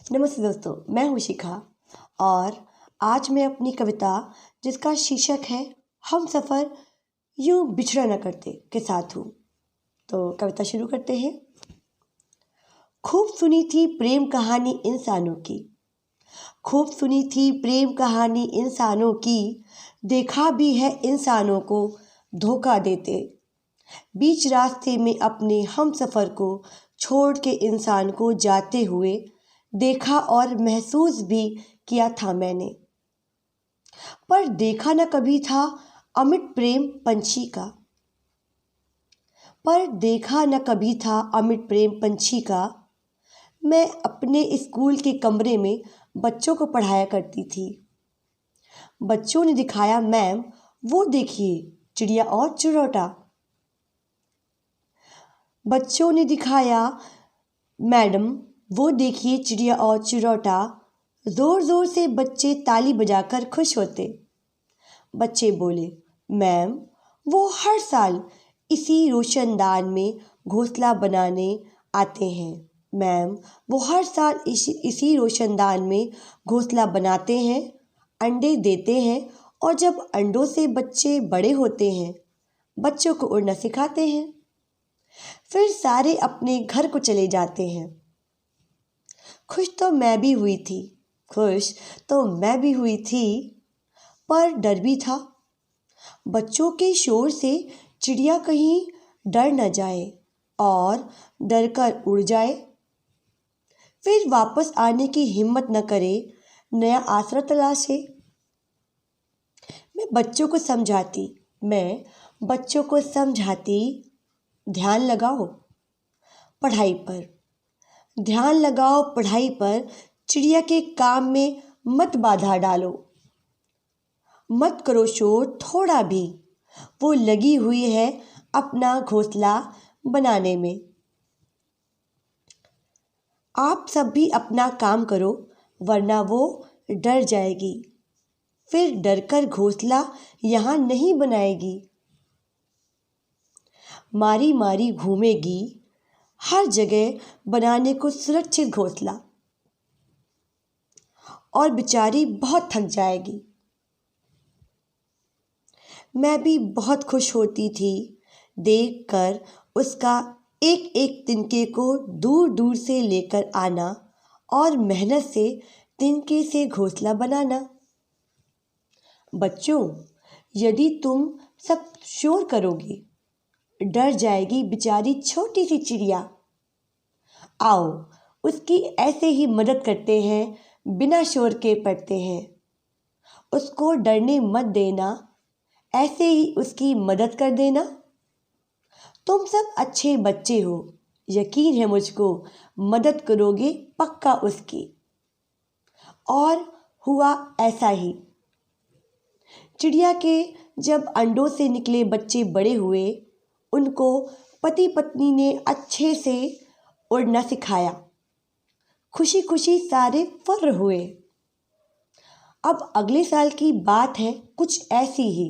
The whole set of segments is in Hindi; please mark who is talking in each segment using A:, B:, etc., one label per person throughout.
A: नमस्ते दोस्तों, मैं हूँ शिखा और आज मैं अपनी कविता जिसका शीर्षक है हम सफ़र यूं बिछड़ा न करते के साथ हूँ। तो कविता शुरू करते हैं। खूब सुनी थी प्रेम कहानी इंसानों की, खूब सुनी थी प्रेम कहानी इंसानों की, देखा भी है इंसानों को धोखा देते। बीच रास्ते में अपने हम सफ़र को छोड़ के इंसान को जाते हुए देखा और महसूस भी किया था मैंने, पर देखा न कभी था अमिट प्रेम पंछी का, पर देखा न कभी था अमिट प्रेम पंछी का। मैं अपने स्कूल के कमरे में बच्चों को पढ़ाया करती थी। बच्चों ने दिखाया, मैम वो देखिए चिड़िया और चिरौटा। बच्चों ने दिखाया, मैडम वो देखिए चिड़िया और चिरौटा। ज़ोर ज़ोर से बच्चे ताली बजाकर खुश होते। बच्चे बोले, मैम वो हर साल इसी रोशनदान में घोंसला बनाने आते हैं। मैम वो हर साल इसी रोशनदान में घोंसला बनाते हैं, अंडे देते हैं और जब अंडों से बच्चे बड़े होते हैं बच्चों को उड़ना सिखाते हैं। फिर सारे अपने घर को चले जाते हैं। खुश तो मैं भी हुई थी, खुश तो मैं भी हुई थी, पर डर भी था। बच्चों के शोर से चिड़िया कहीं डर न जाए और डर कर उड़ जाए, फिर वापस आने की हिम्मत न करे, नया आसरा तलाशे। मैं बच्चों को समझाती, ध्यान लगाओ पढ़ाई पर, ध्यान लगाओ पढ़ाई पर, चिड़िया के काम में मत बाधा डालो। मत करो शोर थोड़ा भी, वो लगी हुई है अपना घोंसला बनाने में। आप सब भी अपना काम करो वरना वो डर जाएगी, फिर डरकर घोंसला यहाँ नहीं बनाएगी। मारी मारी घूमेगी हर जगह बनाने को सुरक्षित घोंसला, और बेचारी बहुत थक जाएगी। मैं भी बहुत खुश होती थी देखकर उसका एक एक तिनके को दूर दूर से लेकर आना और मेहनत से तिनके से घोंसला बनाना। बच्चों, यदि तुम सब शोर करोगे डर जाएगी बेचारी छोटी सी चिड़िया। आओ उसकी ऐसे ही मदद करते हैं, बिना शोर के पढ़ते हैं। उसको डरने मत देना, ऐसे ही उसकी मदद कर देना। तुम सब अच्छे बच्चे हो, यकीन है मुझको मदद करोगे पक्का उसकी। और हुआ ऐसा ही। चिड़िया के जब अंडों से निकले बच्चे बड़े हुए, उनको पति पत्नी ने अच्छे से उड़ना सिखाया। खुशी खुशी सारे फुर्र हुए। अब अगले साल की बात है कुछ ऐसी ही।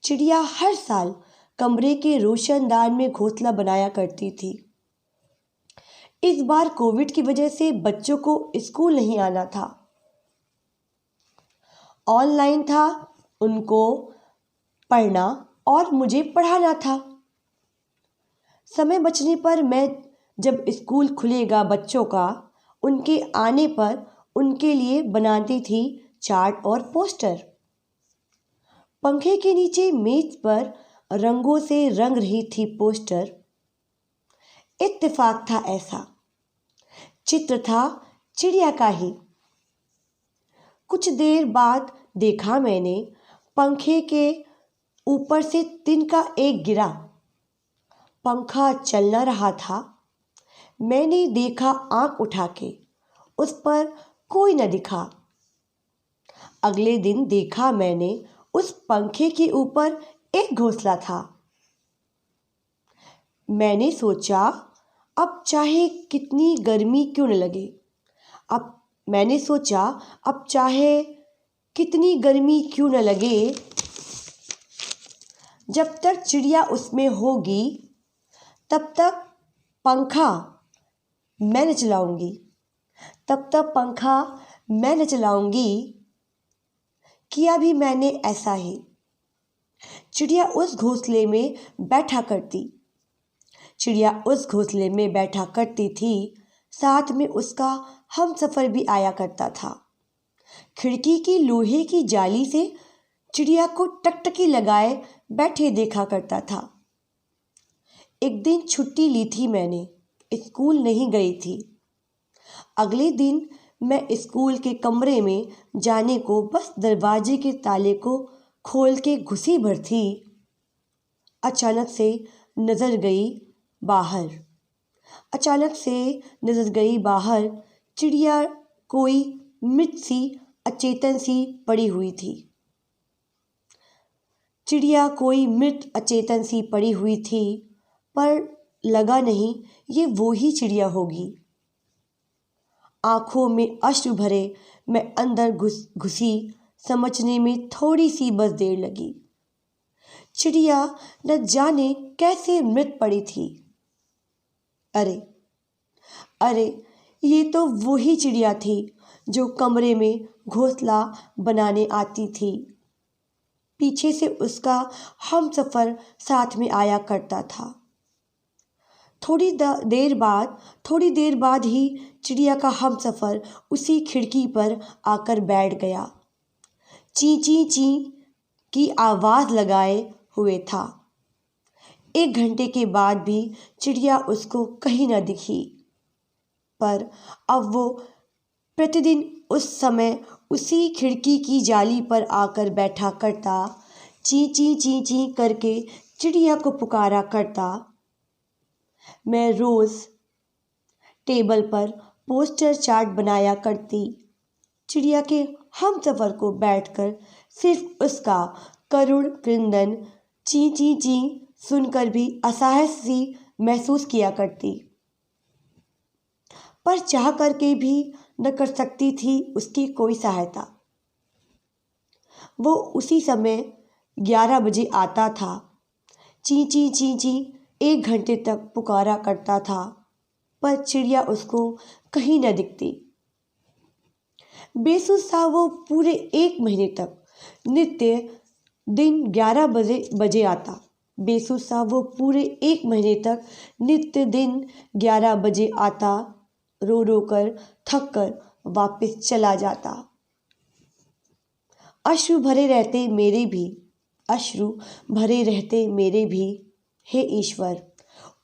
A: चिड़िया हर साल कमरे के रोशनदान में घोंसला बनाया करती थी। इस बार कोविड की वजह से बच्चों को स्कूल नहीं आना था, ऑनलाइन था उनको पढ़ना और मुझे पढ़ाना था। समय बचने पर मैं जब स्कूल खुलेगा बच्चों का, उनके आने पर उनके लिए बनाती थी चार्ट और पोस्टर। पंखे के नीचे मेज पर रंगों से रंग रही थी पोस्टर। इत्तेफाक था ऐसा, चित्र था चिड़िया का ही। कुछ देर बाद देखा मैंने पंखे के ऊपर से तिनका एक गिरा। पंखा चल न रहा था। मैंने देखा आंख उठा के, उस पर कोई न दिखा। अगले दिन देखा मैंने उस पंखे के ऊपर एक घोंसला था। मैंने सोचा अब चाहे कितनी गर्मी क्यों न लगे, अब चाहे कितनी गर्मी क्यों न लगे, जब तक चिड़िया उसमें होगी तब तक पंखा मैं न चलाऊंगी। तब तक पंखा मैं न चलाऊंगी। किया भी मैंने ऐसा ही। चिड़िया उस घोंसले में बैठा करती चिड़िया उस घोंसले में बैठा करती थी। साथ में उसका हमसफर भी आया करता था। खिड़की की लोहे की जाली से चिड़िया को टकटकी लगाए बैठे देखा करता था। एक दिन छुट्टी ली थी मैंने, स्कूल नहीं गई थी। अगले दिन मैं स्कूल के कमरे में जाने को बस दरवाजे के ताले को खोल के घुसी भर थी। अचानक से नजर गई बाहर चिड़िया कोई मृत सी अचेतन सी पड़ी हुई थी। पर लगा नहीं ये वो ही चिड़िया होगी। आंखों में अश्रु भरे मैं अंदर घुसी। समझने में थोड़ी सी बस देर लगी। चिड़िया न जाने कैसे मृत पड़ी थी। अरे ये तो वही चिड़िया थी जो कमरे में घोंसला बनाने आती थी। पीछे से उसका हमसफर साथ में आया करता था। थोड़ी देर बाद ही चिड़िया का हमसफर उसी खिड़की पर आकर बैठ गया। ची ची ची की आवाज़ लगाए हुए था। 1 घंटे के बाद भी चिड़िया उसको कहीं न दिखी। पर अब वो प्रतिदिन उस समय उसी खिड़की की जाली पर आकर बैठा करता। ची ची ची ची करके चिड़िया को पुकारा करता। मैं रोज़ टेबल पर पोस्टर चार्ट बनाया करती। चिड़िया के हमसफर को बैठकर सिर्फ उसका करुण क्रंदन ची ची ची सुनकर भी असहाय सी महसूस किया करती। पर चाह करके भी न कर सकती थी उसकी कोई सहायता। वो उसी समय 11 बजे आता था। ची ची ची ची 1 घंटे तक पुकारा करता था, पर चिड़िया उसको कहीं न दिखती। बेसुध सा वो पूरे 1 महीने तक नित्य दिन 11 बजे आता। रो रो कर थक कर वापस चला जाता। अश्रु भरे रहते मेरे भी। हे ईश्वर,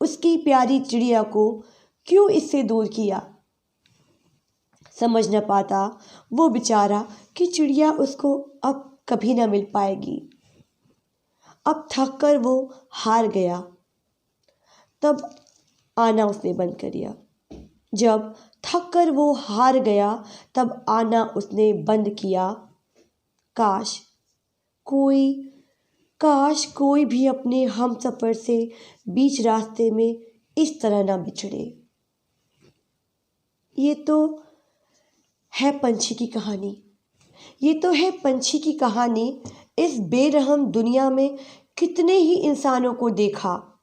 A: उसकी प्यारी चिड़िया को क्यों इससे दूर किया। समझ न पाता वो बेचारा कि चिड़िया उसको अब कभी न मिल पाएगी। अब थक कर वो हार गया। तब आना उसने बंद कर दिया। जब थक कर वो हार गया तब आना उसने बंद किया। काश कोई भी अपने हमसफर से बीच रास्ते में इस तरह ना बिछड़े। ये तो है पंछी की कहानी। इस बेरहम दुनिया में कितने ही इंसानों को देखा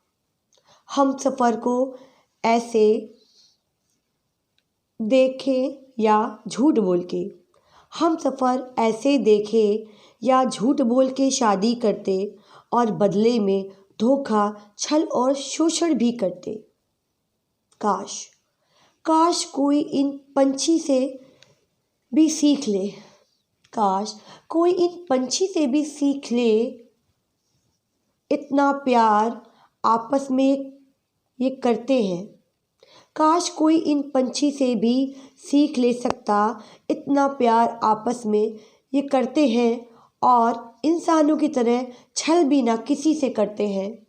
A: हमसफर को ऐसे देखे या झूठ बोल के शादी करते और बदले में धोखा, छल और शोषण भी करते। काश कोई इन पंछी से भी सीख ले। इतना प्यार आपस में ये करते हैं। काश कोई इन पंछी से भी सीख ले सकता। इतना प्यार आपस में ये करते हैं और इंसानों की तरह छल भी ना किसी से करते हैं।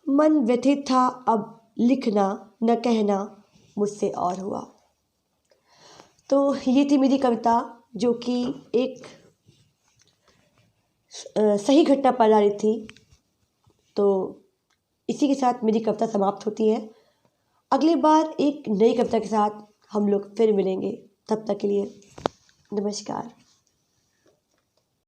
A: मन व्यथित था, अब लिखना न कहना मुझसे और हुआ। तो ये थी मेरी कविता जो कि एक सही घटना पर आधारित थी। तो इसी के साथ मेरी कविता समाप्त होती है। अगली बार एक नई कविता के साथ हम लोग फिर मिलेंगे। तब तक के लिए नमस्कार।